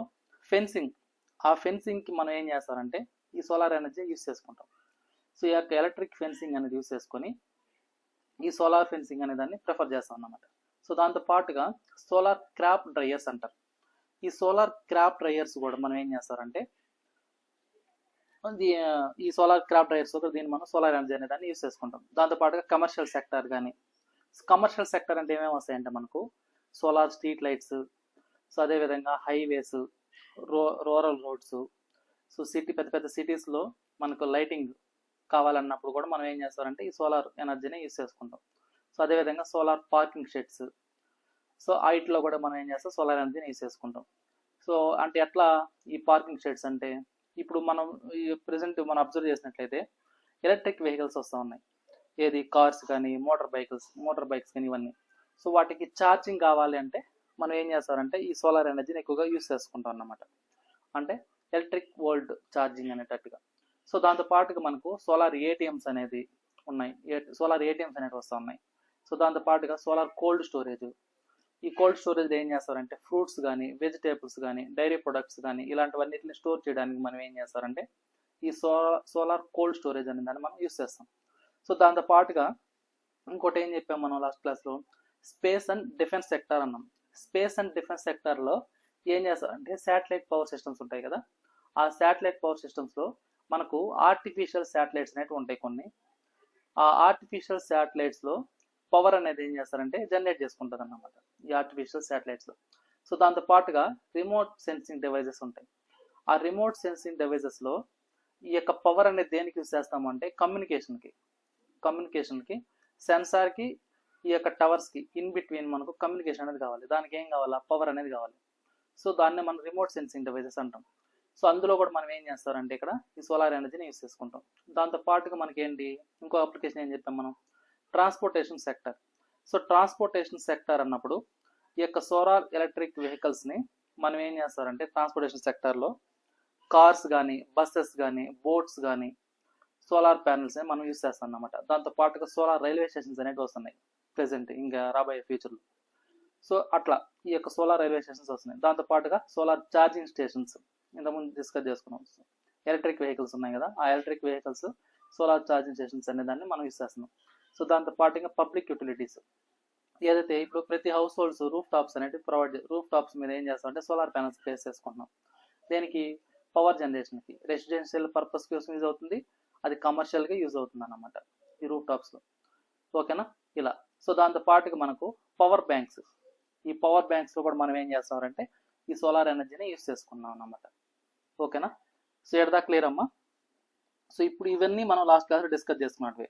ఫెన్సింగ్కి మనం ఏం చేస్తారంటే ఈ సోలార్ ఎనర్జీ యూస్ చేసుకుంటాం. సో ఈ యొక్క ఎలక్ట్రిక్ ఫెన్సింగ్ అనేది యూస్ చేసుకొని ఈ సోలార్ ఫెన్సింగ్ అనే దాన్ని ప్రిఫర్ చేస్తాం అన్నమాట. సో దాంతోపాటుగా సోలార్ క్రాప్ డ్రైయర్స్ అంటారు. ఈ సోలార్ క్రాప్ డ్రైయర్స్ కూడా మనం ఏం చేస్తారంటే ఈ సోలార్ క్రాప్ డ్రైయర్స్ దీన్ని మనం సోలార్ ఎనర్జీ అనే దాన్ని యూస్ చేసుకుంటాం. దాంతోపాటుగా కమర్షియల్ సెక్టర్ కానీ, కమర్షియల్ సెక్టర్ అంటే ఏమేమి వస్తాయంటే మనకు సోలార్ స్ట్రీట్ లైట్స్, సో అదేవిధంగా హైవేస్, రూరల్ రోడ్స్, సో పెద్ద సిటీస్లో మనకు లైటింగ్ కావాలన్నప్పుడు కూడా మనం ఏం చేస్తారంటే ఈ సోలార్ ఎనర్జీని యూస్ చేసుకుంటాం. సో అదేవిధంగా సోలార్ పార్కింగ్ షెడ్స్, సో వాటిలో కూడా మనం ఏం చేస్తాం సోలార్ ఎనర్జీని యూస్ చేసుకుంటాం. సో అంటే ఎట్లా ఈ పార్కింగ్ షెడ్స్ అంటే ఇప్పుడు మనం ప్రెసెంట్ మనం అబ్జర్వ్ చేసినట్లయితే ఎలక్ట్రిక్ వెహికల్స్ వస్తూ ఉన్నాయి, ఏది కార్స్ కానీ మోటార్ బైక్స్ కానీ ఇవన్నీ. సో వాటికి ఛార్జింగ్ కావాలి అంటే మనం ఏం చేస్తారంటే ఈ సోలార్ ఎనర్జీని ఎక్కువగా యూస్ చేసుకుంటాం అన్నమాట. అంటే ఎలక్ట్రిక్ వోల్ట్ ఛార్జింగ్ అనేటట్టుగా. సో దాంతో పాటుగా మనకు సోలార్ ఏటీఎంస్ అనేది ఉన్నాయి, సోలార్ ఏటీఎంస్ అనేవి వస్తూ ఉన్నాయి. సో దాంతో పాటుగా సోలార్ కోల్డ్ స్టోరేజ్, ఈ కోల్డ్ స్టోరేజ్ ఏం చేస్తారంటే ఫ్రూట్స్ కానీ వెజిటేబుల్స్ కానీ డైరీ ప్రొడక్ట్స్ కానీ ఇలాంటివన్నిటిని స్టోర్ చేయడానికి మనం ఏం చేస్తారంటే ఈ సోలార్ కోల్డ్ స్టోరేజ్ అనే దాన్ని మనం యూస్ చేస్తాం. సో దాంతో పాటుగా ఇంకోటి ఏం చెప్పాం మనం లాస్ట్ క్లాస్లో, స్పేస్ అండ్ డిఫెన్స్ సెక్టార్ అన్నాం. స్పేస్ అండ్ డిఫెన్స్ సెక్టార్లో ఏం చేస్తారంటే శాటిలైట్ పవర్ సిస్టమ్స్ ఉంటాయి కదా, ఆ శాటిలైట్ పవర్ సిస్టమ్స్లో మనకు ఆర్టిఫిషియల్ శాటిలైట్స్ అనేవి ఉంటాయి కొన్ని. ఆ ఆర్టిఫిషియల్ శాటిలైట్స్లో పవర్ అనేది ఏం చేస్తారంటే జనరేట్ చేసుకుంటుంది అన్నమాట ఈ ఆర్టిఫిషియల్ శాటిలైట్స్లో. సో దాంతో పాటుగా రిమోట్ సెన్సింగ్ డివైజెస్ ఉంటాయి. ఆ రిమోట్ సెన్సింగ్ డివైజెస్లో ఈ యొక్క పవర్ అనేది దేనికి యూస్ చేస్తామంటే కమ్యూనికేషన్కి సెన్సార్కి ఈ యొక్క టవర్స్కి ఇన్ బిట్వీన్ మనకు కమ్యూనికేషన్ అనేది కావాలి. దానికి ఏం కావాలా, పవర్ అనేది కావాలి. సో దాన్ని మనం రిమోట్ సెన్సింగ్ డివైజెస్ అంటాం. సో అందులో కూడా మనం ఏం చేస్తారంటే ఇక్కడ ఈ సోలార్ ఎనర్జీని యూస్ చేసుకుంటాం. దాంతో పాటుగా మనకి ఏంటి ఇంకో అప్లికేషన్ ఏం చెప్పాం మనం, transportation sector. So transportation sector అన్నప్పుడు ఈ యొక్క సోలార్ ఎలక్ట్రిక్ వెహికల్స్ని మనం ఏం చేస్తారంటే ట్రాన్స్పోర్టేషన్ సెక్టర్లో కార్స్ కానీ బస్సెస్ కానీ బోట్స్ కానీ సోలార్ ప్యానెల్స్ని మనం యూస్ చేస్తాం అన్నమాట. దాంతో పాటుగా సోలార్ రైల్వే స్టేషన్స్ అనేవి వస్తున్నాయి ప్రెసెంట్, ఇంకా రాబోయే ఫ్యూచర్లో. సో అట్లా ఈ యొక్క సోలార్ రైల్వే స్టేషన్స్ వస్తున్నాయి. దాంతో పాటుగా సోలార్ ఛార్జింగ్ స్టేషన్స్ ఇంతకుముందు డిస్కస్ చేసుకున్నాం. ఎలక్ట్రిక్ వెహికల్స్ ఉన్నాయి కదా, ఆ electric vehicles solar charging stations అనే దాన్ని మనం యూస్ చేస్తున్నాం. సో దాంతో పాటుగా పబ్లిక్ యూటిలిటీస్ ఏదైతే ఇప్పుడు ప్రతి హౌస్ హోల్డ్స్ రూఫ్ టాప్స్ అనేవి రూఫ్ టాప్స్ మీద ఏం చేస్తామంటే సోలార్ ప్యానల్స్ ప్లేస్ చేసుకుంటున్నాం. దేనికి, పవర్ జనరేషన్కి, రెసిడెన్షియల్ పర్పస్ కోసం యూజ్ అవుతుంది, అది కమర్షియల్గా యూజ్ అవుతుంది అన్నమాట ఈ రూఫ్ టాప్స్లో. ఓకేనా ఇలా. సో దాంతో పాటుగా మనకు పవర్ బ్యాంక్స్, ఈ పవర్ బ్యాంక్స్లో కూడా మనం ఏం చేస్తామంటే ఈ సోలార్ ఎనర్జీని యూజ్ చేసుకున్నాం అన్నమాట. ఓకేనా. సో ఎడదా క్లియర్ అమ్మా. సో ఇప్పుడు ఇవన్నీ మనం లాస్ట్ క్లాస్లో డిస్కస్ చేసుకున్నట్వే.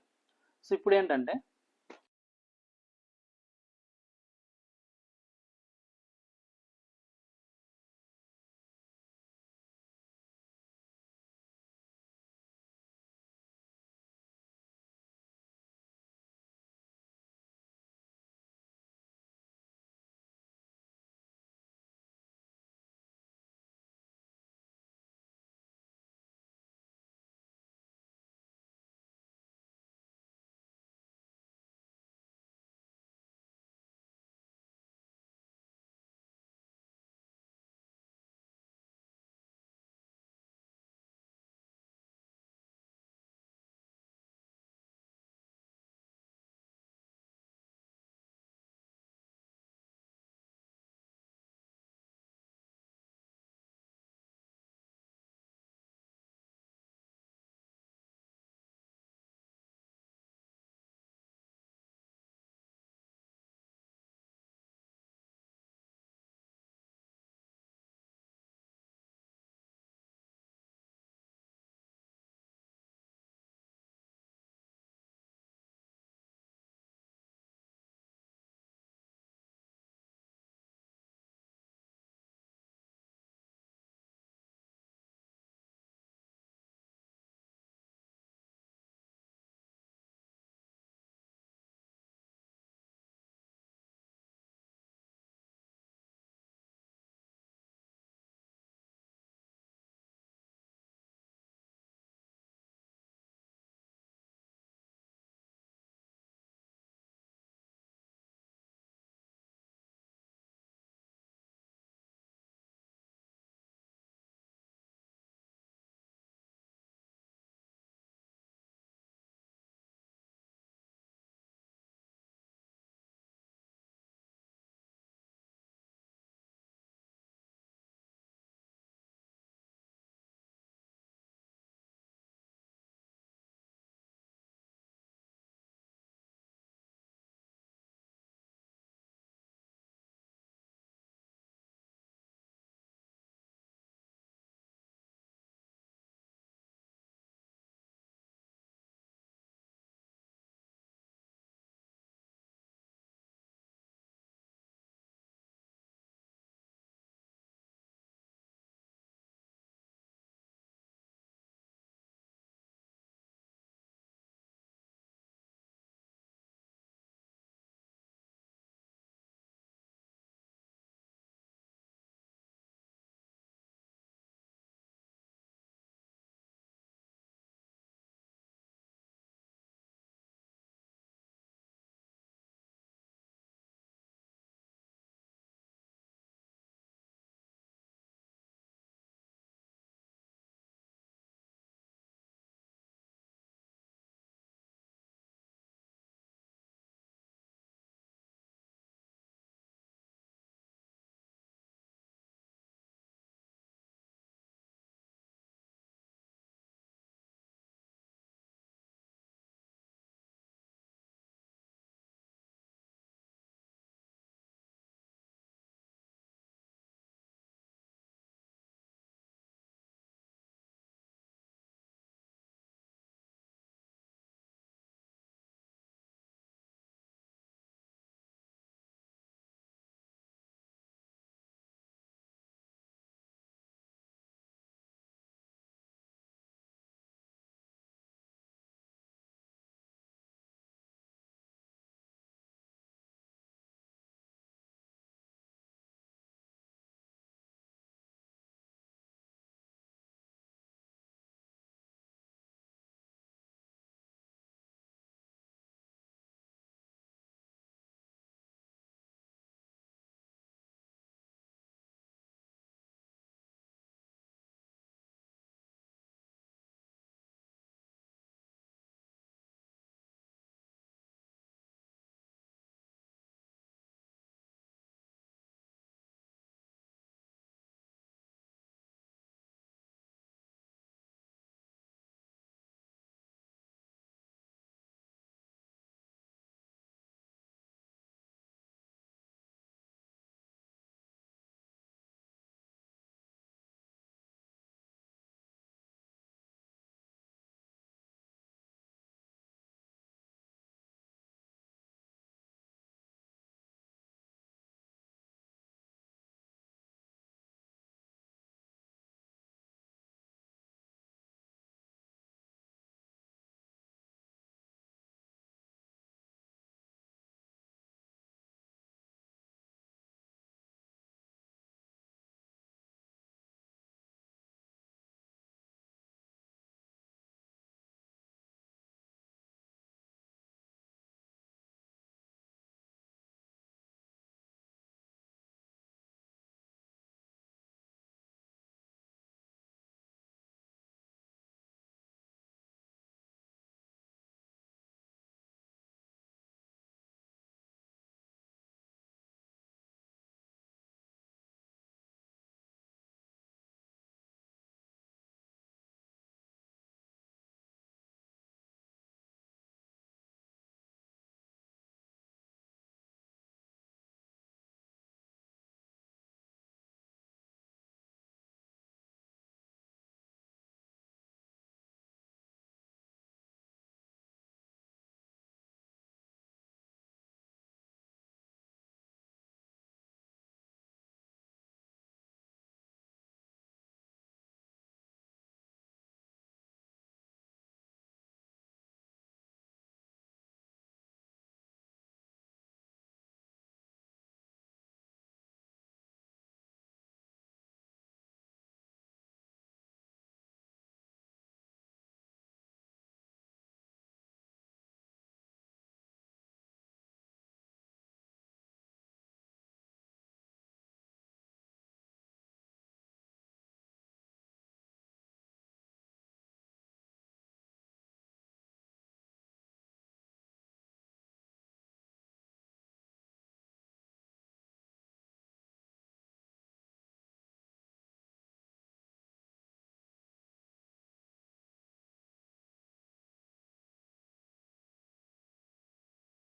సో ఇప్పుడు ఏంటంటే